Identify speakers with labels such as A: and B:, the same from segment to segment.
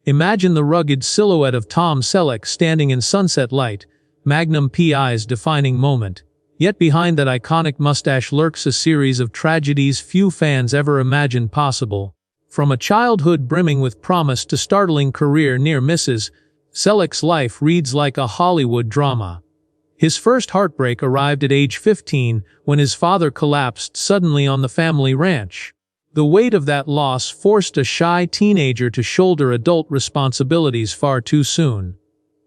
A: Imagine the rugged silhouette of Tom Selleck standing in sunset light, Magnum P.I.'s defining moment. Yet behind that iconic mustache lurks a series of tragedies few fans ever imagined possible. From a childhood brimming with promise to startling career near misses, Selleck's life reads like a Hollywood drama. His first heartbreak arrived at age 15 when his father collapsed suddenly on the family ranch. The weight of that loss forced a shy teenager to shoulder adult responsibilities far too soon.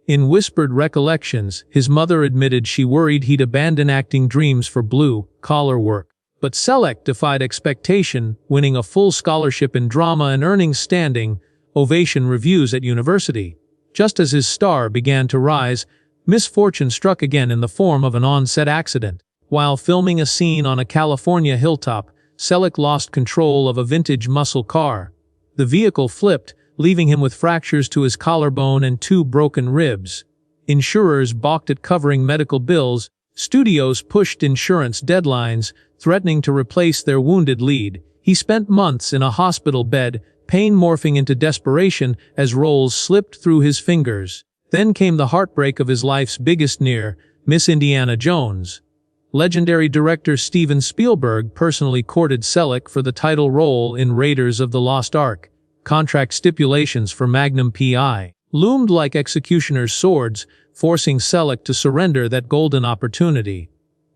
A: In whispered recollections, his mother admitted she worried he'd abandon acting dreams for blue-collar work. But Selleck defied expectation, winning a full scholarship in drama and earning standing ovation reviews at university. Just as his star began to rise, misfortune struck again in the form of an on-set accident. While filming a scene on a California hilltop, Selleck lost control of a vintage muscle car. The vehicle flipped, leaving him with fractures to his collarbone and 2 broken ribs. Insurers balked at covering medical bills. Studios pushed insurance deadlines, threatening to replace their wounded lead. He spent months in a hospital bed, pain morphing into desperation as roles slipped through his fingers. Then came the heartbreak of his life's biggest near, Miss Indiana Jones. Legendary director Steven Spielberg personally courted Selleck for the title role in Raiders of the Lost Ark. Contract stipulations for Magnum P.I. loomed like executioner's swords, forcing Selleck to surrender that golden opportunity.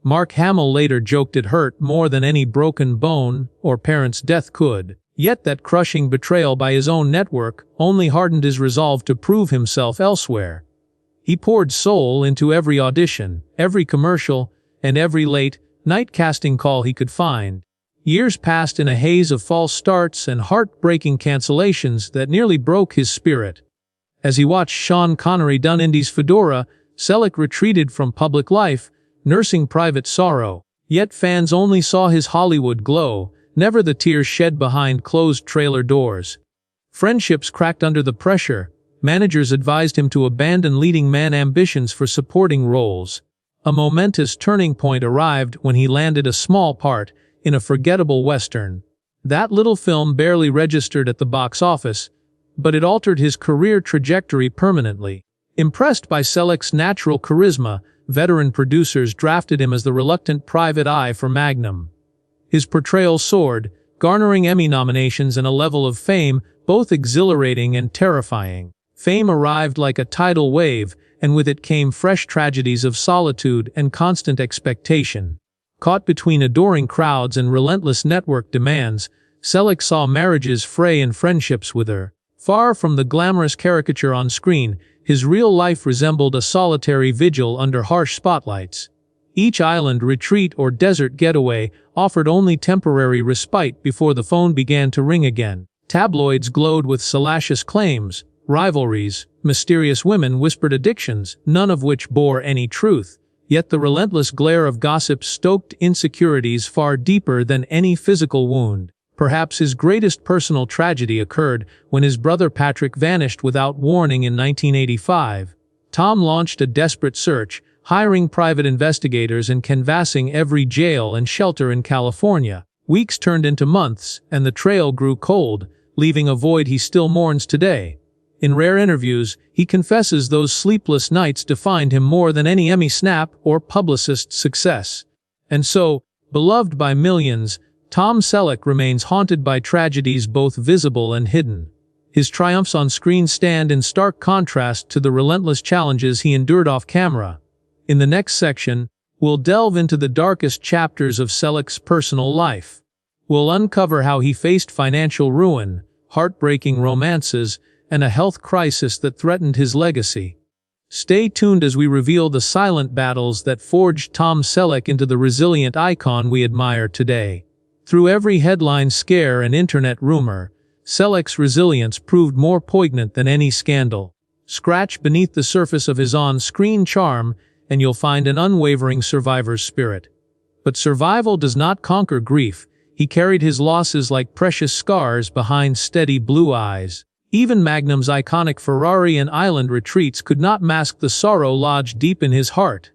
A: Mark Hamill later joked it hurt more than any broken bone or parent's death could. Yet that crushing betrayal by his own network only hardened his resolve to prove himself elsewhere. He poured soul into every audition, every commercial, and every late-night casting call he could find. Years passed in a haze of false starts and heartbreaking cancellations that nearly broke his spirit. As he watched Sean Connery don Indy's fedora, Selleck retreated from public life, nursing private sorrow. Yet fans only saw his Hollywood glow, never the tears shed behind closed trailer doors. Friendships cracked under the pressure. Managers advised him to abandon leading man ambitions for supporting roles. A momentous turning point arrived when he landed a small part in a forgettable Western. That little film barely registered at the box office, but it altered his career trajectory permanently. Impressed by Selleck's natural charisma, veteran producers drafted him as the reluctant private eye for Magnum. His portrayal soared, garnering Emmy nominations and a level of fame both exhilarating and terrifying. Fame arrived like a tidal wave, and with it came fresh tragedies of solitude and constant expectation. Caught between adoring crowds and relentless network demands, Selleck saw marriages fray and friendships wither. Far from the glamorous caricature on screen, his real life resembled a solitary vigil under harsh spotlights. Each island retreat or desert getaway offered only temporary respite before the phone began to ring again. Tabloids glowed with salacious claims, rivalries, mysterious women whispered addictions, none of which bore any truth. Yet the relentless glare of gossip stoked insecurities far deeper than any physical wound. Perhaps his greatest personal tragedy occurred when his brother Patrick vanished without warning in 1985. Tom launched a desperate search, hiring private investigators and canvassing every jail and shelter in California. Weeks turned into months, and the trail grew cold, leaving a void he still mourns today. In rare interviews, he confesses those sleepless nights defined him more than any Emmy snap or publicist's success. And so, beloved by millions, Tom Selleck remains haunted by tragedies both visible and hidden. His triumphs on screen stand in stark contrast to the relentless challenges he endured off camera. In the next section, we'll delve into the darkest chapters of Selleck's personal life. We'll uncover how he faced financial ruin, heartbreaking romances, and a health crisis that threatened his legacy. Stay tuned as we reveal the silent battles that forged Tom Selleck into the resilient icon we admire today. Through every headline scare and internet rumor, Selleck's resilience proved more poignant than any scandal. Scratch beneath the surface of his on-screen charm, and you'll find an unwavering survivor's spirit. But survival does not conquer grief. He carried his losses like precious scars behind steady blue eyes. Even Magnum's iconic Ferrari and island retreats could not mask the sorrow lodged deep in his heart.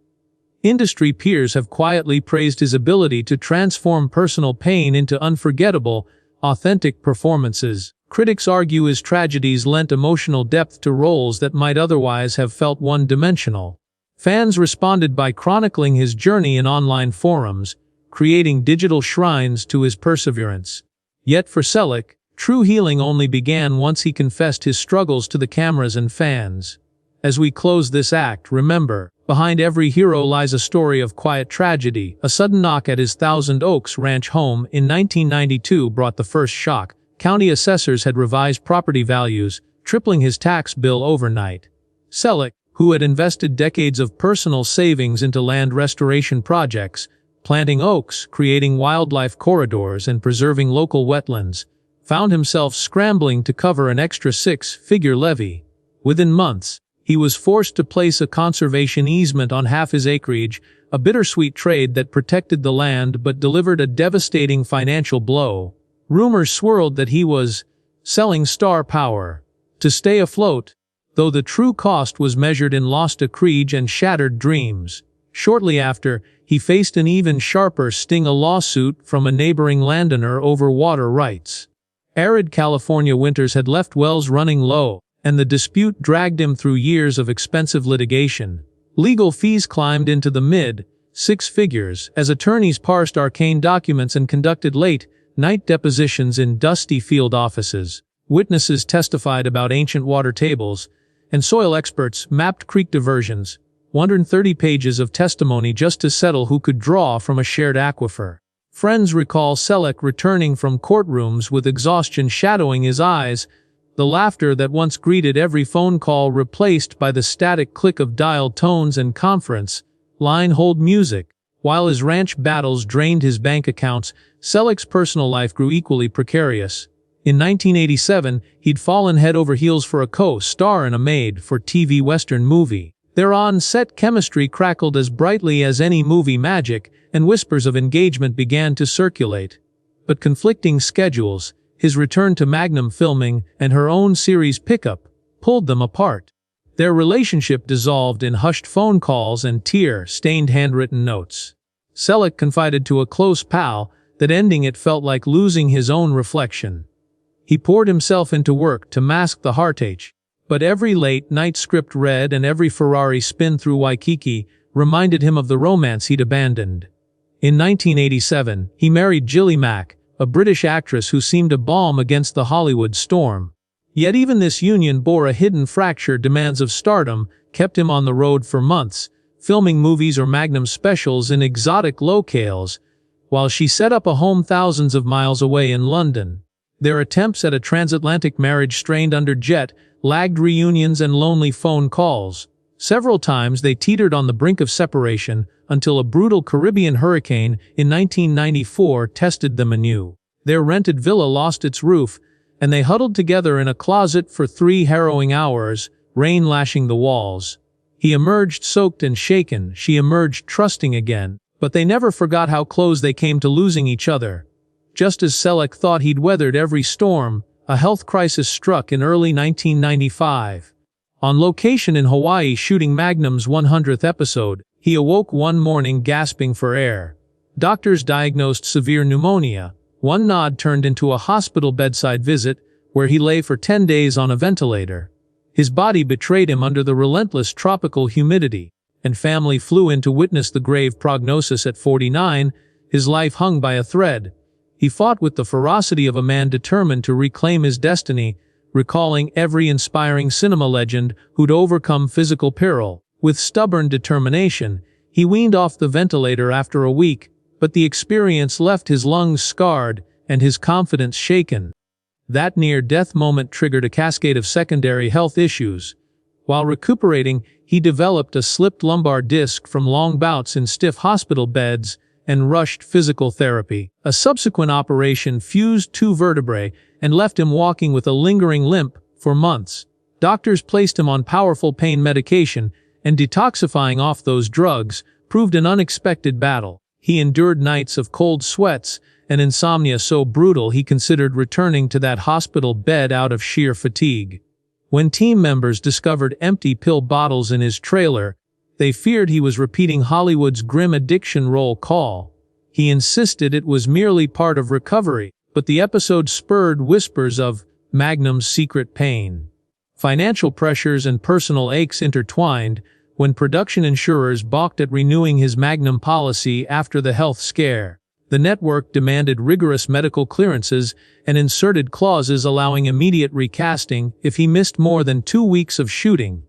A: Industry peers have quietly praised his ability to transform personal pain into unforgettable, authentic performances. Critics argue his tragedies lent emotional depth to roles that might otherwise have felt one-dimensional. Fans responded by chronicling his journey in online forums, creating digital shrines to his perseverance. Yet for Selleck, true healing only began once he confessed his struggles to the cameras and fans. As we close this act, remember, behind every hero lies a story of quiet tragedy. A sudden knock at his Thousand Oaks ranch home in 1992 brought the first shock. County assessors had revised property values, tripling his tax bill overnight. Selleck, who had invested decades of personal savings into land restoration projects, planting oaks, creating wildlife corridors, and preserving local wetlands, found himself scrambling to cover an extra six-figure levy. Within months, he was forced to place a conservation easement on half his acreage, a bittersweet trade that protected the land but delivered a devastating financial blow. Rumors swirled that he was selling star power to stay afloat, though the true cost was measured in lost acreage and shattered dreams. Shortly after, he faced an even sharper sting: a lawsuit from a neighboring landowner over water rights. Arid California winters had left wells running low, and the dispute dragged him through years of expensive litigation. Legal fees climbed into the mid-six figures as attorneys parsed arcane documents and conducted late-night depositions in dusty field offices. Witnesses testified about ancient water tables, and soil experts mapped creek diversions. 130 pages of testimony just to settle who could draw from a shared aquifer. Friends recall Selleck returning from courtrooms with exhaustion shadowing his eyes, the laughter that once greeted every phone call replaced by the static click of dialed tones and conference line hold music. While his ranch battles drained his bank accounts, Selleck's personal life grew equally precarious. In 1987, he'd fallen head over heels for a co-star in a made-for-TV Western movie. Their on-set chemistry crackled as brightly as any movie magic, and whispers of engagement began to circulate. But conflicting schedules, his return to Magnum filming, and her own series pickup, pulled them apart. Their relationship dissolved in hushed phone calls and tear-stained handwritten notes. Selleck confided to a close pal that ending it felt like losing his own reflection. He poured himself into work to mask the heartache, but every late-night script read and every Ferrari spin through Waikiki reminded him of the romance he'd abandoned. In 1987, he married Gilly Mack, a British actress who seemed a balm against the Hollywood storm. Yet even this union bore a hidden fracture. Demands of stardom kept him on the road for months, filming movies or Magnum specials in exotic locales, while she set up a home thousands of miles away in London. Their attempts at a transatlantic marriage strained under jet-lagged reunions and lonely phone calls. Several times they teetered on the brink of separation until a brutal Caribbean hurricane in 1994 tested them anew. Their rented villa lost its roof, and they huddled together in a closet for 3 harrowing hours, rain lashing the walls. He emerged soaked and shaken, she emerged trusting again, but they never forgot how close they came to losing each other. Just as Selleck thought he'd weathered every storm, a health crisis struck in early 1995. On location in Hawaii shooting Magnum's 100th episode, he awoke one morning gasping for air. Doctors diagnosed severe pneumonia. One nod turned into a hospital bedside visit, where he lay for 10 days on a ventilator. His body betrayed him under the relentless tropical humidity, and family flew in to witness the grave prognosis at 49, his life hung by a thread. He fought with the ferocity of a man determined to reclaim his destiny, recalling every inspiring cinema legend who'd overcome physical peril. With stubborn determination, he weaned off the ventilator after a week, but the experience left his lungs scarred and his confidence shaken. That near-death moment triggered a cascade of secondary health issues. While recuperating, he developed a slipped lumbar disc from long bouts in stiff hospital beds and rushed physical therapy. A subsequent operation fused 2 vertebrae and left him walking with a lingering limp for months. Doctors placed him on powerful pain medication, and detoxifying off those drugs proved an unexpected battle. He endured nights of cold sweats and insomnia so brutal he considered returning to that hospital bed out of sheer fatigue. When team members discovered empty pill bottles in his trailer, they feared he was repeating Hollywood's grim addiction roll call. He insisted it was merely part of recovery, but the episode spurred whispers of Magnum's secret pain. Financial pressures and personal aches intertwined when production insurers balked at renewing his Magnum policy after the health scare. The network demanded rigorous medical clearances and inserted clauses allowing immediate recasting if he missed more than 2 weeks of shooting.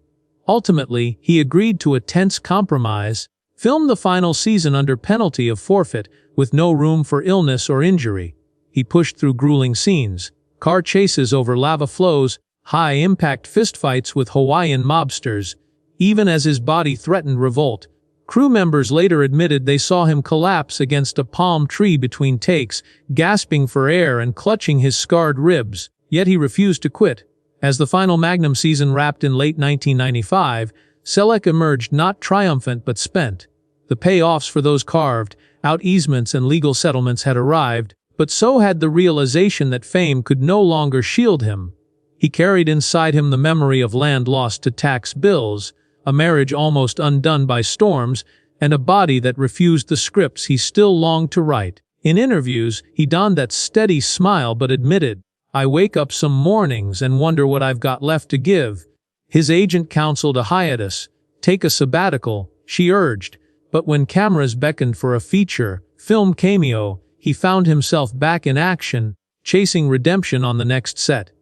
A: Ultimately, he agreed to a tense compromise, filmed the final season under penalty of forfeit with no room for illness or injury. He pushed through grueling scenes, car chases over lava flows, high-impact fistfights with Hawaiian mobsters, even as his body threatened revolt. Crew members later admitted they saw him collapse against a palm tree between takes, gasping for air and clutching his scarred ribs, yet he refused to quit. As the final Magnum season wrapped in late 1995, Selleck emerged not triumphant but spent. The payoffs for those carved out easements and legal settlements had arrived, but so had the realization that fame could no longer shield him. He carried inside him the memory of land lost to tax bills, a marriage almost undone by storms, and a body that refused the scripts he still longed to write. In interviews, he donned that steady smile but admitted, "I wake up some mornings and wonder what I've got left to give." His agent counseled a hiatus. "Take a sabbatical," she urged, but when cameras beckoned for a feature film cameo, he found himself back in action, chasing redemption on the next set.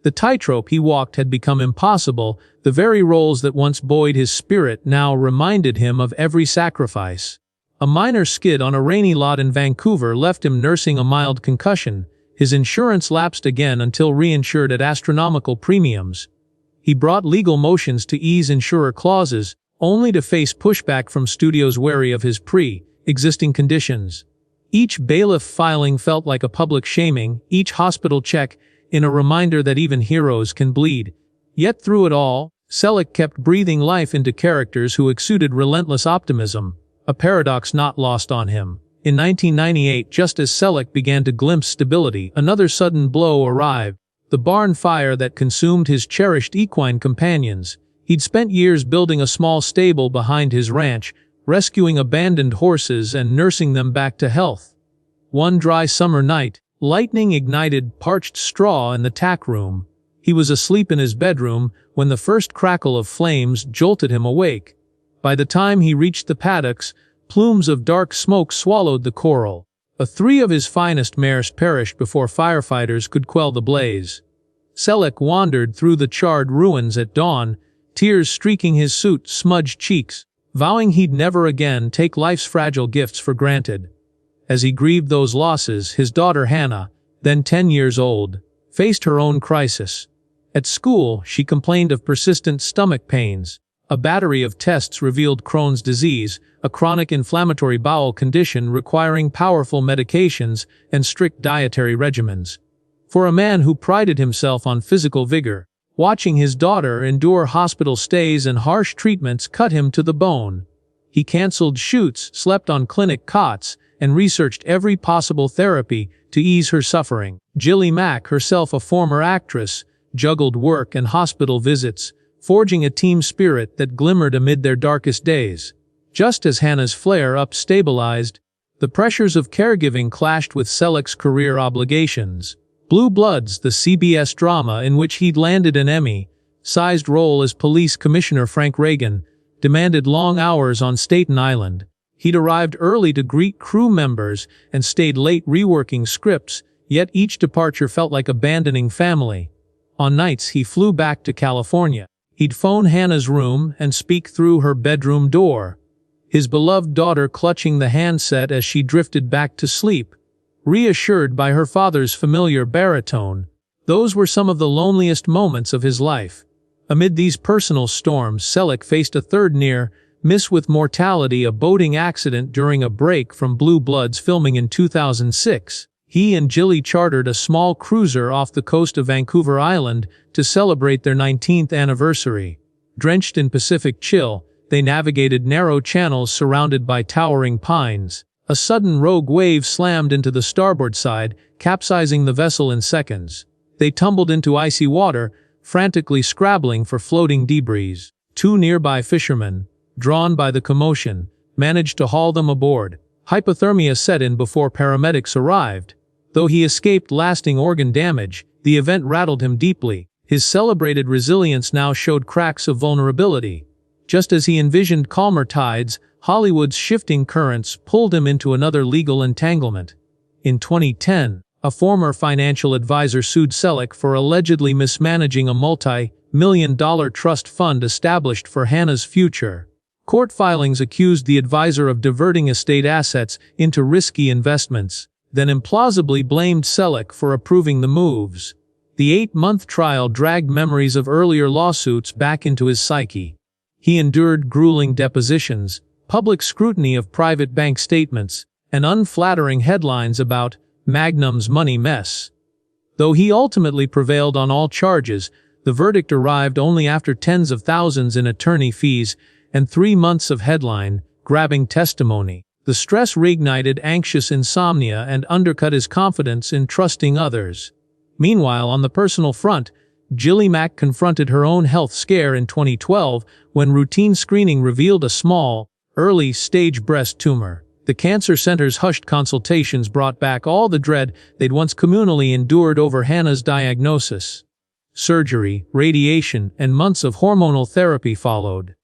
A: The tightrope he walked had become impossible. The very roles that once buoyed his spirit now reminded him of every sacrifice. A minor skid on a rainy lot in Vancouver left him nursing a mild concussion. His insurance lapsed again until reinsured at astronomical premiums. He brought legal motions to ease insurer clauses, only to face pushback from studios wary of his pre-existing conditions. Each bailiff filing felt like a public shaming, each hospital check in a reminder that even heroes can bleed. Yet through it all, Selleck kept breathing life into characters who exuded relentless optimism, a paradox not lost on him. In 1998, just as Selleck began to glimpse stability, another sudden blow arrived. The barn fire that consumed his cherished equine companions. He'd spent years building a small stable behind his ranch, rescuing abandoned horses and nursing them back to health. One dry summer night, lightning ignited parched straw in the tack room. He was asleep in his bedroom when the first crackle of flames jolted him awake. By the time he reached the paddocks, plumes of dark smoke swallowed the coral. 3 of his finest mares perished before firefighters could quell the blaze. Selleck wandered through the charred ruins at dawn, tears streaking his soot-smudged cheeks, vowing he'd never again take life's fragile gifts for granted. As he grieved those losses, his daughter Hannah, then 10 years old, faced her own crisis. At school, she complained of persistent stomach pains. A battery of tests revealed Crohn's disease, a chronic inflammatory bowel condition requiring powerful medications and strict dietary regimens. For a man who prided himself on physical vigor, watching his daughter endure hospital stays and harsh treatments cut him to the bone. He canceled shoots, slept on clinic cots, and researched every possible therapy to ease her suffering. Jilly Mack, herself a former actress, juggled work and hospital visits, forging a team spirit that glimmered amid their darkest days. Just as Hannah's flare-up stabilized, the pressures of caregiving clashed with Selleck's career obligations. Blue Bloods, the CBS drama in which he'd landed an Emmy-sized role as police commissioner Frank Reagan, demanded long hours on Staten Island. He'd arrived early to greet crew members and stayed late reworking scripts, yet each departure felt like abandoning family. On nights he flew back to California. He'd phone Hannah's room and speak through her bedroom door, his beloved daughter clutching the handset as she drifted back to sleep. Reassured by her father's familiar baritone, those were some of the loneliest moments of his life. Amid these personal storms, Selleck faced a third near-miss with mortality, a boating accident during a break from Blue Bloods filming in 2006. He and Jilly chartered a small cruiser off the coast of Vancouver Island to celebrate their 19th anniversary. Drenched in Pacific chill, they navigated narrow channels surrounded by towering pines. A sudden rogue wave slammed into the starboard side, capsizing the vessel in seconds. They tumbled into icy water, frantically scrabbling for floating debris. 2 nearby fishermen, drawn by the commotion, managed to haul them aboard. Hypothermia set in before paramedics arrived. Though he escaped lasting organ damage, The event rattled him deeply. His celebrated resilience now showed cracks of vulnerability. Just as he envisioned calmer tides, Hollywood's shifting currents pulled him into another legal entanglement. In 2010, a former financial advisor sued Selleck for allegedly mismanaging a multi-million-dollar trust fund established for Hannah's future. Court filings accused the advisor of diverting estate assets into risky investments, then implausibly blamed Selleck for approving the moves. The 8-month trial dragged memories of earlier lawsuits back into his psyche. He endured grueling depositions, public scrutiny of private bank statements, and unflattering headlines about Magnum's money mess. Though he ultimately prevailed on all charges, the verdict arrived only after tens of thousands in attorney fees and 3 months of headline-grabbing testimony. The stress reignited anxious insomnia and undercut his confidence in trusting others. Meanwhile, on the personal front, Jilly Mack confronted her own health scare in 2012 when routine screening revealed a small, early-stage breast tumor. The cancer center's hushed consultations brought back all the dread they'd once communally endured over Hannah's diagnosis. Surgery, radiation, and months of hormonal therapy followed.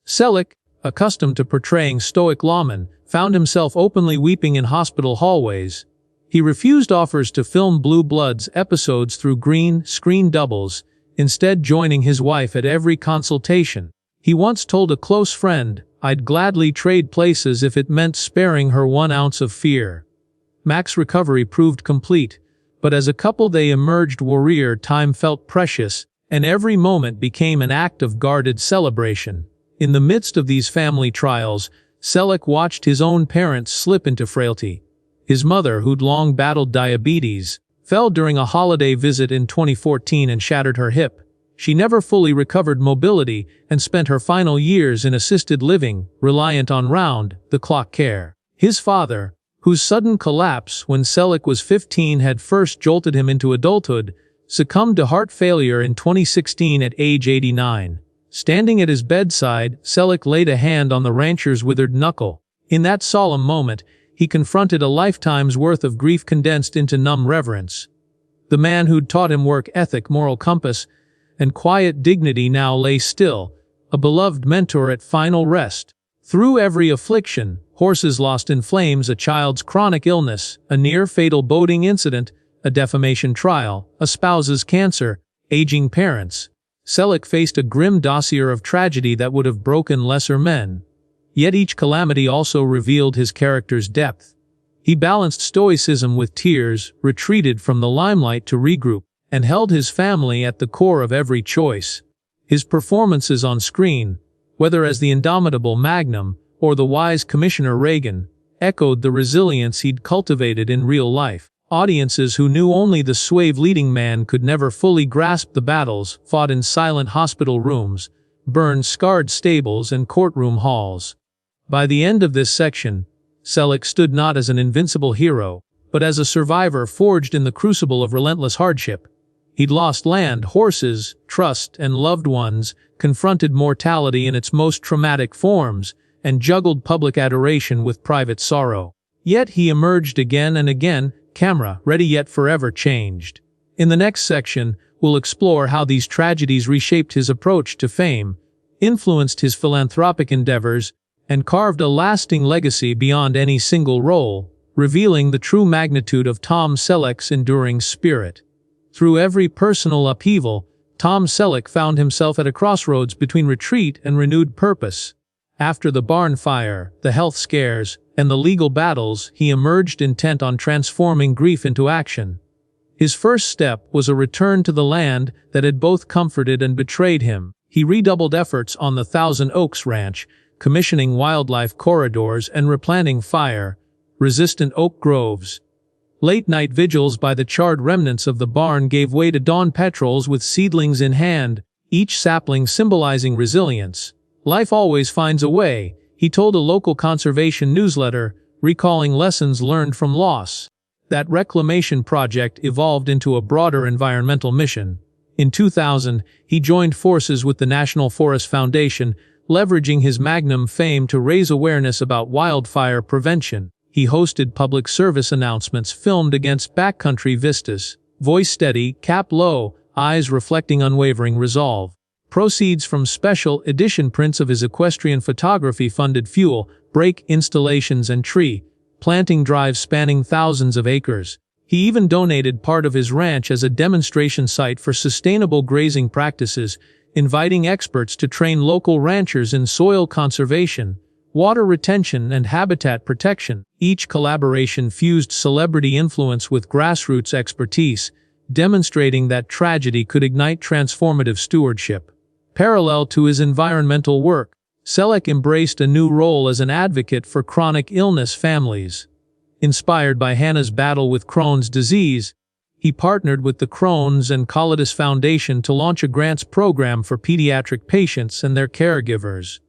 A: Selleck, accustomed to portraying stoic lawmen, found himself openly weeping in hospital hallways. He refused offers to film Blue Bloods episodes through green screen doubles, instead joining his wife at every consultation. He once told a close friend, "I'd gladly trade places if it meant sparing her 1 ounce of fear." Mac's recovery proved complete, but as a couple they emerged warrior. Time felt precious, and every moment became an act of guarded celebration. In the midst of these family trials, Selleck watched his own parents slip into frailty. His mother, who'd long battled diabetes, fell during a holiday visit in 2014 and shattered her hip. She never fully recovered mobility and spent her final years in assisted living, reliant on round-the-clock care. His father, whose sudden collapse when Selleck was 15 had first jolted him into adulthood, succumbed to heart failure in 2016 at age 89. Standing at his bedside, Selleck laid a hand on the rancher's withered knuckle. In that solemn moment, he confronted a lifetime's worth of grief condensed into numb reverence. The man who'd taught him work ethic, moral compass, and quiet dignity now lay still, a beloved mentor at final rest. Through every affliction, horses lost in flames, a child's chronic illness, a near-fatal boating incident, a defamation trial, a spouse's cancer, aging parents, Selleck faced a grim dossier of tragedy that would have broken lesser men. Yet each calamity also revealed his character's depth. He balanced stoicism with tears, retreated from the limelight to regroup, and held his family at the core of every choice. His performances on screen, whether as the indomitable Magnum or the wise Commissioner Reagan, echoed the resilience he'd cultivated in real life. Audiences who knew only the suave leading man could never fully grasp the battles fought in silent hospital rooms, burned scarred stables and courtroom halls. By the end of this section, Selleck stood not as an invincible hero, but as a survivor forged in the crucible of relentless hardship. He'd lost land, horses, trust, and loved ones, confronted mortality in its most traumatic forms, and juggled public adoration with private sorrow. Yet he emerged again and again, camera ready yet forever changed. In the next section, we'll explore how these tragedies reshaped his approach to fame, influenced his philanthropic endeavors, and carved a lasting legacy beyond any single role, revealing the true magnitude of Tom Selleck's enduring spirit. Through every personal upheaval, Tom Selleck found himself at a crossroads between retreat and renewed purpose. After the barn fire, the health scares, and the legal battles, he emerged intent on transforming grief into action. His first step was a return to the land that had both comforted and betrayed him. He redoubled efforts on the Thousand Oaks Ranch, commissioning wildlife corridors and replanting fire-resistant oak groves. Late-night vigils by the charred remnants of the barn gave way to dawn patrols with seedlings in hand, each sapling symbolizing resilience. "Life always finds a way," he told a local conservation newsletter, recalling lessons learned from loss. That reclamation project evolved into a broader environmental mission. In 2000, he joined forces with the National Forest Foundation, leveraging his Magnum fame to raise awareness about wildfire prevention. He hosted public service announcements filmed against backcountry vistas, Voice steady, cap low, eyes reflecting unwavering resolve. Proceeds from special edition prints of his equestrian photography funded fuel, brake installations and tree planting drives spanning thousands of acres. He even donated part of his ranch as a demonstration site for sustainable grazing practices, inviting experts to train local ranchers in soil conservation, water retention, and habitat protection. Each collaboration fused celebrity influence with grassroots expertise, demonstrating that tragedy could ignite transformative stewardship. Parallel to his environmental work, Selleck embraced a new role as an advocate for chronic illness families. Inspired by Hannah's battle with Crohn's disease, he partnered with the Crohn's and Colitis Foundation to launch a grants program for pediatric patients and their caregivers.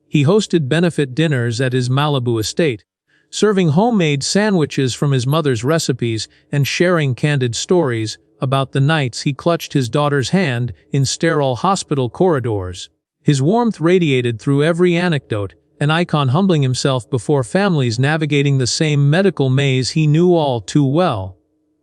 A: He hosted benefit dinners at his Malibu estate, serving homemade sandwiches from his mother's recipes and sharing candid stories about the nights he clutched his daughter's hand in sterile hospital corridors. His warmth radiated through every anecdote, an icon humbling himself before families navigating the same medical maze he knew all too well.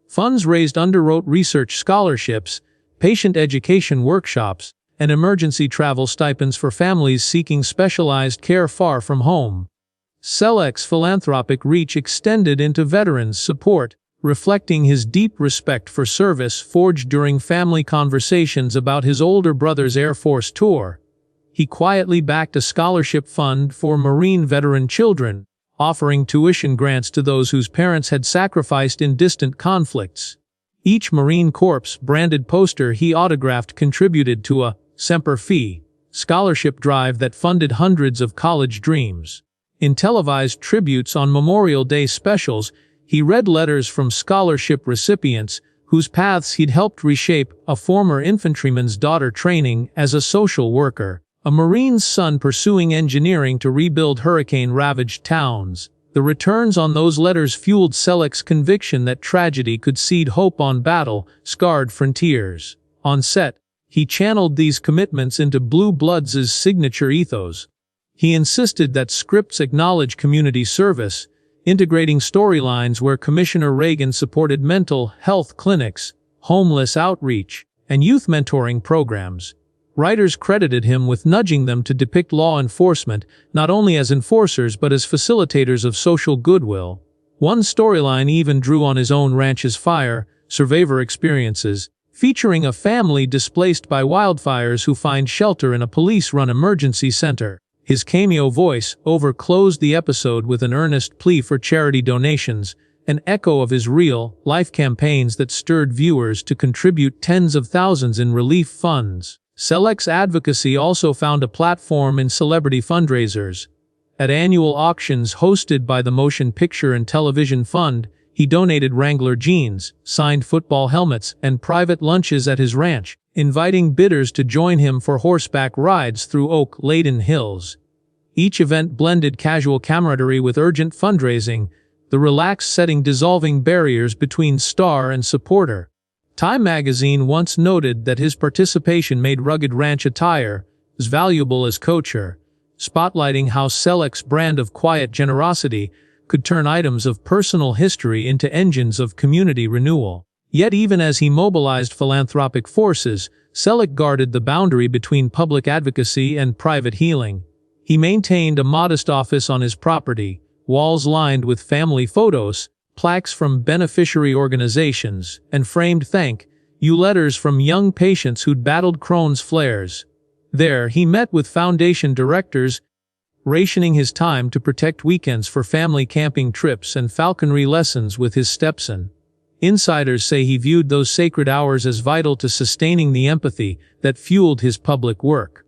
A: Funds raised underwrote research scholarships, patient education workshops, and emergency travel stipends for families seeking specialized care far from home. Selleck's philanthropic reach extended into veterans' support, reflecting his deep respect for service forged during family conversations about his older brother's Air Force tour. He quietly backed a scholarship fund for Marine veteran children, offering tuition grants to those whose parents had sacrificed in distant conflicts. Each Marine Corps branded poster he autographed contributed to a Semper Fi scholarship drive that funded hundreds of college dreams. In televised tributes on Memorial Day specials, he read letters from scholarship recipients whose paths he'd helped reshape, a former infantryman's daughter training as a social worker, a Marine's son pursuing engineering to rebuild hurricane-ravaged towns. The returns on those letters fueled Selleck's conviction that tragedy could seed hope on battle-scarred frontiers. On set, he channeled these commitments into Blue Bloods' signature ethos. He insisted that scripts acknowledge community service, integrating storylines where Commissioner Reagan supported mental health clinics, homeless outreach, and youth mentoring programs. Writers credited him with nudging them to depict law enforcement not only as enforcers but as facilitators of social goodwill. One storyline even drew on his own ranch's fire survivor experiences, featuring a family displaced by wildfires who find shelter in a police-run emergency center. His cameo voice overclosed the episode with an earnest plea for charity donations, an echo of his real-life campaigns that stirred viewers to contribute tens of thousands in relief funds. Selleck's advocacy also found a platform in celebrity fundraisers. At annual auctions hosted by the Motion Picture and Television Fund, he donated Wrangler jeans, signed football helmets, and private lunches at his ranch, inviting bidders to join him for horseback rides through oak-laden hills. Each event blended casual camaraderie with urgent fundraising, the relaxed setting dissolving barriers between star and supporter. Time magazine once noted that his participation made rugged ranch attire as valuable as couture, spotlighting how Selleck's brand of quiet generosity could turn items of personal history into engines of community renewal. Yet even as he mobilized philanthropic forces, Selleck guarded the boundary between public advocacy and private healing. He maintained a modest office on his property, walls lined with family photos, plaques from beneficiary organizations, and framed thank you letters from young patients who'd battled Crohn's flares. There, he met with foundation directors, rationing his time to protect weekends for family camping trips and falconry lessons with his stepson. Insiders say he viewed those sacred hours as vital to sustaining the empathy that fueled his public work.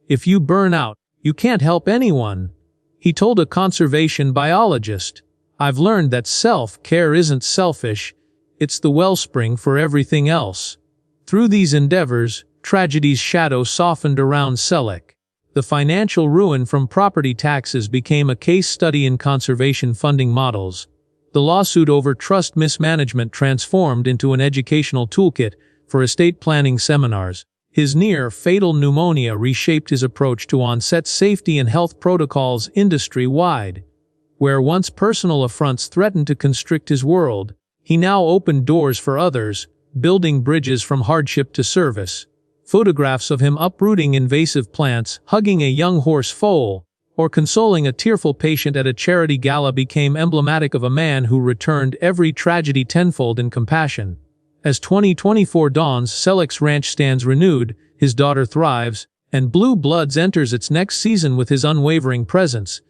A: "If you burn out, you can't help anyone," he told a conservation biologist. "I've learned that self-care isn't selfish, it's the wellspring for everything else." Through these endeavors, tragedy's shadow softened around Selleck. The financial ruin from property taxes became a case study in conservation funding models. The lawsuit over trust mismanagement transformed into an educational toolkit for estate planning seminars. His near-fatal pneumonia reshaped his approach to on-set safety and health protocols industry-wide. Where once personal affronts threatened to constrict his world, he now opened doors for others, building bridges from hardship to service. Photographs of him uprooting invasive plants, hugging a young horse foal, or consoling a tearful patient at a charity gala became emblematic of a man who returned every tragedy tenfold in compassion. As 2024 dawns, Selleck's ranch stands renewed, his daughter thrives, and Blue Bloods enters its next season with his unwavering presence.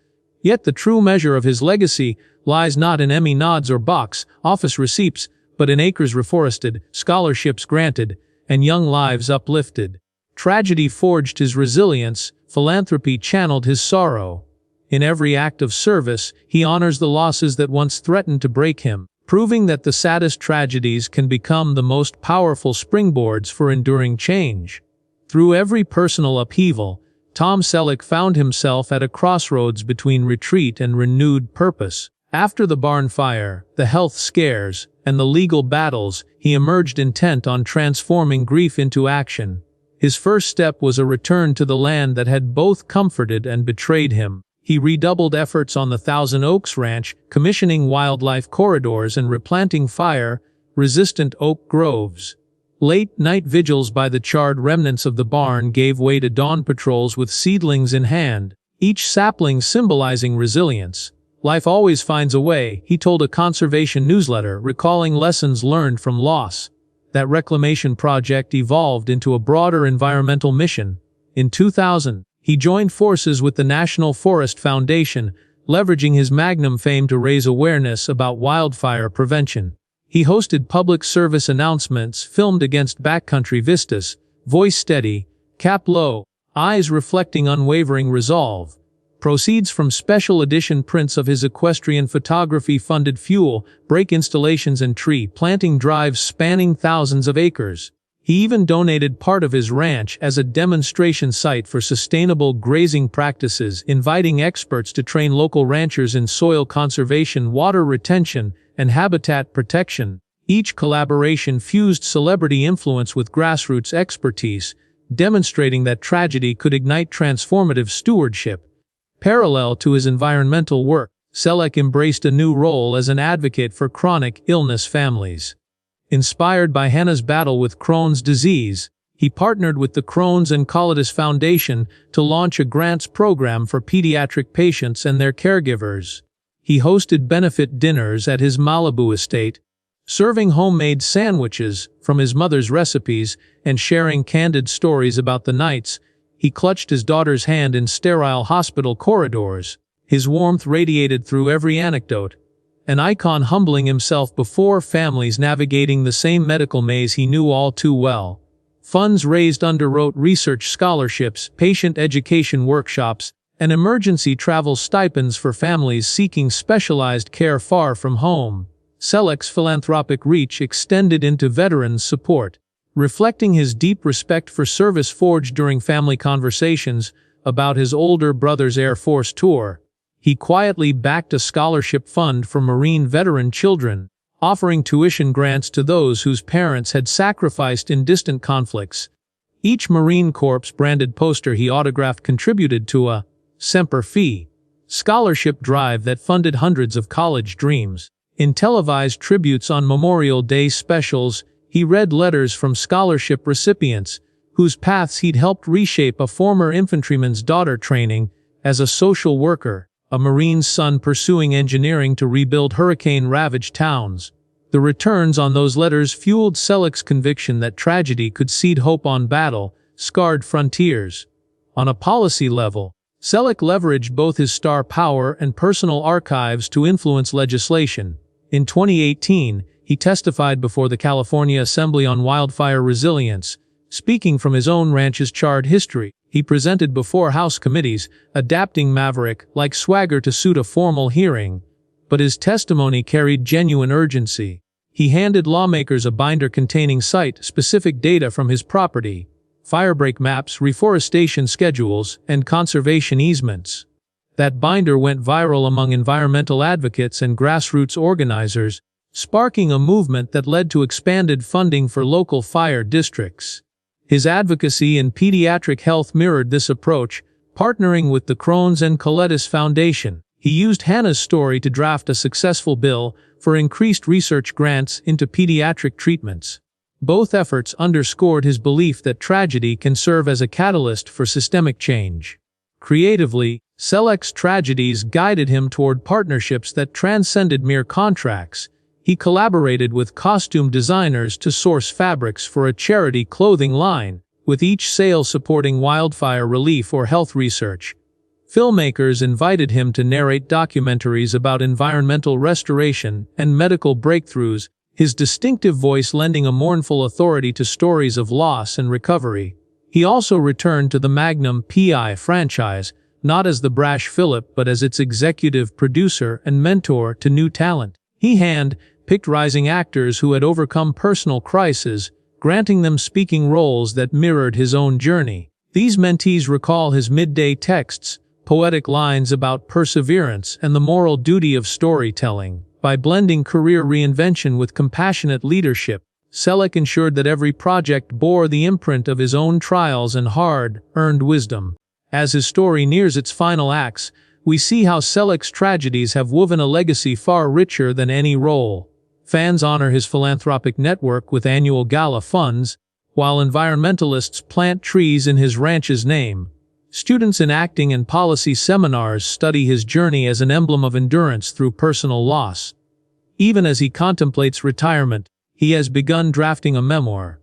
A: Yet the true measure of his legacy lies not in Emmy nods or box office receipts, but in acres reforested, scholarships granted, and young lives uplifted. Tragedy forged his resilience, philanthropy channeled his sorrow. In every act of service, he honors the losses that once threatened to break him, proving that the saddest tragedies can become the most powerful springboards for enduring change. Through every personal upheaval, Tom Selleck found himself at a crossroads between retreat and renewed purpose. After the barn fire, the health scares, and the legal battles, he emerged intent on transforming grief into action. His first step was a return to the land that had both comforted and betrayed him. He redoubled efforts on the Thousand Oaks Ranch, commissioning wildlife corridors and replanting fire-resistant oak groves. Late-night vigils by the charred remnants of the barn gave way to dawn patrols with seedlings in hand, each sapling symbolizing resilience. "Life always finds a way," he told a conservation newsletter, recalling lessons learned from loss. That reclamation project evolved into a broader environmental mission. In 2000, he joined forces with the National Forest Foundation, leveraging his Magnum fame to raise awareness about wildfire prevention. He hosted public service announcements filmed against backcountry vistas, voice steady, cap low, eyes reflecting unwavering resolve. Proceeds from special edition prints of his equestrian photography funded fuel, brake installations and tree planting drives spanning thousands of acres. He even donated part of his ranch as a demonstration site for sustainable grazing practices, inviting experts to train local ranchers in soil conservation, water retention, and habitat protection. Each collaboration fused celebrity influence with grassroots expertise, demonstrating that tragedy could ignite transformative stewardship. Parallel to his environmental work, Selleck embraced a new role as an advocate for chronic illness families. Inspired by Hannah's battle with Crohn's disease, he partnered with the Crohn's and Colitis Foundation to launch a grants program for pediatric patients and their caregivers. He hosted benefit dinners at his Malibu estate, serving homemade sandwiches from his mother's recipes and sharing candid stories about the nights he clutched his daughter's hand in sterile hospital corridors. His warmth radiated through every anecdote, an icon humbling himself before families navigating the same medical maze he knew all too well. Funds raised underwrote research scholarships, patient education workshops, and emergency travel stipends for families seeking specialized care far from home. Selleck's philanthropic reach extended into veterans' support, reflecting his deep respect for service forged during family conversations about his older brother's Air Force tour. He quietly backed a scholarship fund for Marine veteran children, offering tuition grants to those whose parents had sacrificed in distant conflicts. Each Marine Corps branded poster he autographed contributed to a Semper Fi scholarship drive that funded hundreds of college dreams. In televised tributes on Memorial Day specials, he read letters from scholarship recipients, whose paths he'd helped reshape, a former infantryman's daughter training as a social worker, a Marine's son pursuing engineering to rebuild hurricane-ravaged towns. The returns on those letters fueled Selleck's conviction that tragedy could seed hope on battle-scarred frontiers. On a policy level, Selleck leveraged both his star power and personal archives to influence legislation. In 2018, he testified before the California Assembly on wildfire resilience. Speaking from his own ranch's charred history, he presented before House committees, adapting maverick-like swagger to suit a formal hearing. But his testimony carried genuine urgency. He handed lawmakers a binder containing site-specific data from his property, firebreak maps, reforestation schedules, and conservation easements. That binder went viral among environmental advocates and grassroots organizers, sparking a movement that led to expanded funding for local fire districts. His advocacy in pediatric health mirrored this approach, partnering with the Crohn's and Colitis Foundation. He used Hannah's story to draft a successful bill for increased research grants into pediatric treatments. Both efforts underscored his belief that tragedy can serve as a catalyst for systemic change. Creatively, Selleck's tragedies guided him toward partnerships that transcended mere contracts. He collaborated with costume designers to source fabrics for a charity clothing line, with each sale supporting wildfire relief or health research. Filmmakers invited him to narrate documentaries about environmental restoration and medical breakthroughs, his distinctive voice lending a mournful authority to stories of loss and recovery. He also returned to the Magnum P.I. franchise, not as the brash Philip but as its executive producer and mentor to new talent. He hand-picked rising actors who had overcome personal crises, granting them speaking roles that mirrored his own journey. These mentees recall his midday texts, poetic lines about perseverance and the moral duty of storytelling. By blending career reinvention with compassionate leadership, Selleck ensured that every project bore the imprint of his own trials and hard-earned wisdom. As his story nears its final acts, we see how Selleck's tragedies have woven a legacy far richer than any role. Fans honor his philanthropic network with annual gala funds, while environmentalists plant trees in his ranch's name. Students in acting and policy seminars study his journey as an emblem of endurance through personal loss. Even as he contemplates retirement, he has begun drafting a memoir,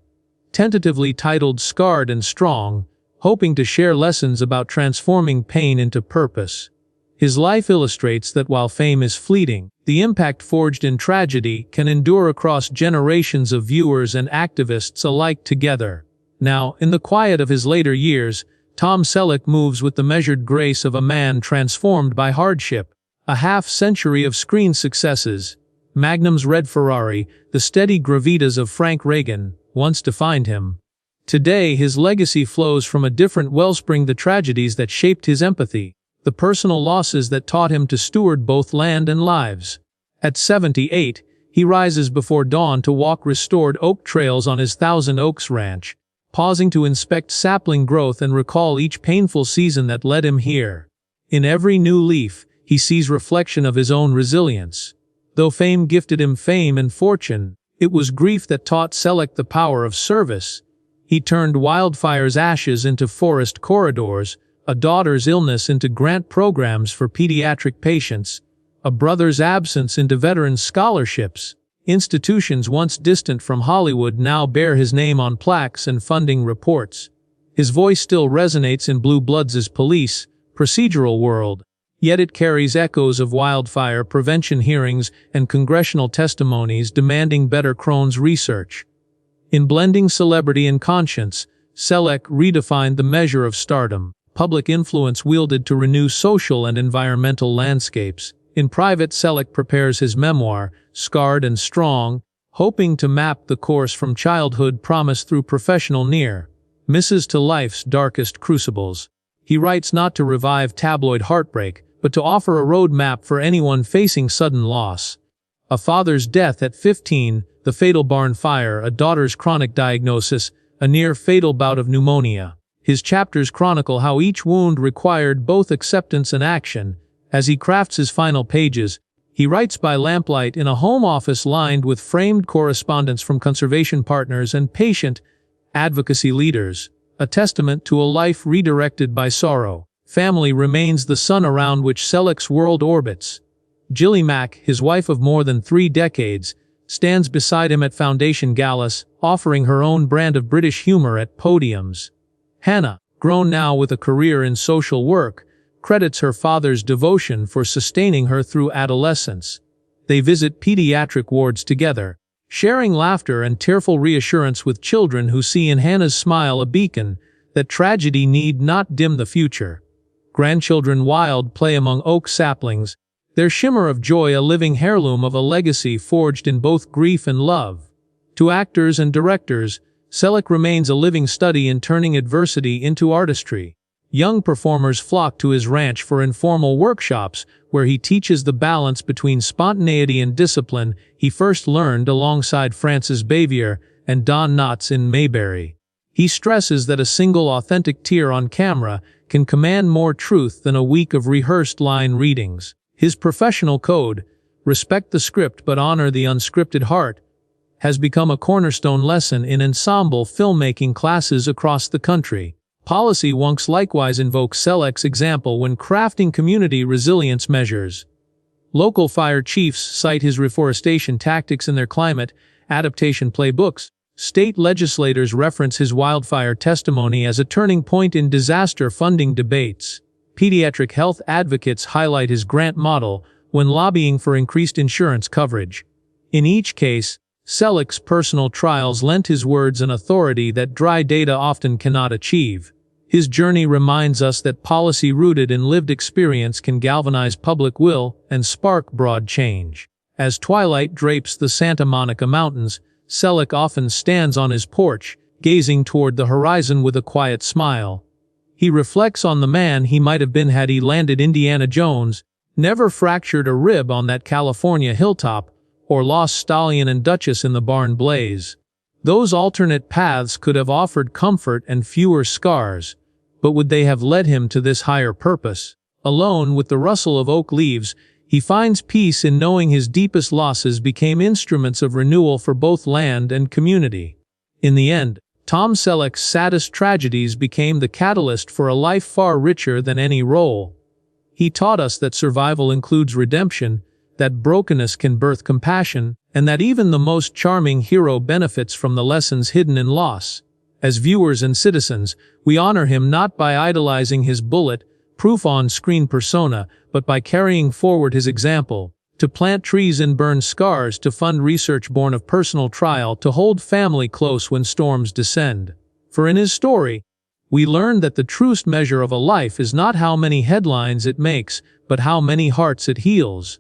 A: tentatively titled Scarred and Strong, hoping to share lessons about transforming pain into purpose. His life illustrates that while fame is fleeting, the impact forged in tragedy can endure across generations of viewers and activists alike together. Now, in the quiet of his later years, Tom Selleck moves with the measured grace of a man transformed by hardship. A half-century of screen successes, Magnum's red Ferrari, the steady gravitas of Frank Reagan, once defined him. Today, his legacy flows from a different wellspring: the tragedies that shaped his empathy, the personal losses that taught him to steward both land and lives. At 78, he rises before dawn to walk restored oak trails on his Thousand Oaks ranch, pausing to inspect sapling growth and recall each painful season that led him here. In every new leaf, he sees reflection of his own resilience. Though fame gifted him fame and fortune, it was grief that taught Selleck the power of service. He turned wildfire's ashes into forest corridors, a daughter's illness into grant programs for pediatric patients, a brother's absence into veteran scholarships. Institutions once distant from Hollywood now bear his name on plaques and funding reports. His voice still resonates in Blue Bloods' police, procedural world, yet it carries echoes of wildfire prevention hearings and congressional testimonies demanding better Crohn's research. In blending celebrity and conscience, Selleck redefined the measure of stardom, public influence wielded to renew social and environmental landscapes. In private, Selleck prepares his memoir, Scarred and Strong, hoping to map the course from childhood promise through professional near-misses to life's darkest crucibles. He writes not to revive tabloid heartbreak, but to offer a roadmap for anyone facing sudden loss. A father's death at 15, the fatal barn fire, a daughter's chronic diagnosis, a near-fatal bout of pneumonia. His chapters chronicle how each wound required both acceptance and action. As he crafts his final pages, he writes by lamplight in a home office lined with framed correspondence from conservation partners and patient advocacy leaders, a testament to a life redirected by sorrow. Family remains the sun around which Selleck's world orbits. Jilly Mack, his wife of more than 3 decades, stands beside him at foundation galas, offering her own brand of British humor at podiums. Hannah, grown now with a career in social work, credits her father's devotion for sustaining her through adolescence. They visit pediatric wards together, sharing laughter and tearful reassurance with children who see in Hannah's smile a beacon that tragedy need not dim the future. Grandchildren wild play among oak saplings, their shimmer of joy a living heirloom of a legacy forged in both grief and love. To actors and directors, Selleck remains a living study in turning adversity into artistry. Young performers flock to his ranch for informal workshops, where he teaches the balance between spontaneity and discipline he first learned alongside Francis Bavier and Don Knotts in Mayberry. He stresses that a single authentic tear on camera can command more truth than a week of rehearsed line readings. His professional code, respect the script but honor the unscripted heart, has become a cornerstone lesson in ensemble filmmaking classes across the country. Policy wonks likewise invoke Selleck's example when crafting community resilience measures. Local fire chiefs cite his reforestation tactics in their climate adaptation playbooks. State legislators reference his wildfire testimony as a turning point in disaster funding debates. Pediatric health advocates highlight his grant model when lobbying for increased insurance coverage. In each case, Selleck's personal trials lent his words an authority that dry data often cannot achieve. His journey reminds us that policy rooted in lived experience can galvanize public will and spark broad change. As twilight drapes the Santa Monica Mountains, Selleck often stands on his porch, gazing toward the horizon with a quiet smile. He reflects on the man he might have been had he landed Indiana Jones, never fractured a rib on that California hilltop, or lost Stallion and Duchess in the barn blaze. Those alternate paths could have offered comfort and fewer scars, but would they have led him to this higher purpose? Alone with the rustle of oak leaves, he finds peace in knowing his deepest losses became instruments of renewal for both land and community. In the end, Tom Selleck's saddest tragedies became the catalyst for a life far richer than any role. He taught us that survival includes redemption, that brokenness can birth compassion, and that even the most charming hero benefits from the lessons hidden in loss. As viewers and citizens, we honor him not by idolizing his bullet-proof on-screen persona, but by carrying forward his example, to plant trees and burn scars, to fund research born of personal trial, to hold family close when storms descend. For in his story, we learn that the truest measure of a life is not how many headlines it makes, but how many hearts it heals.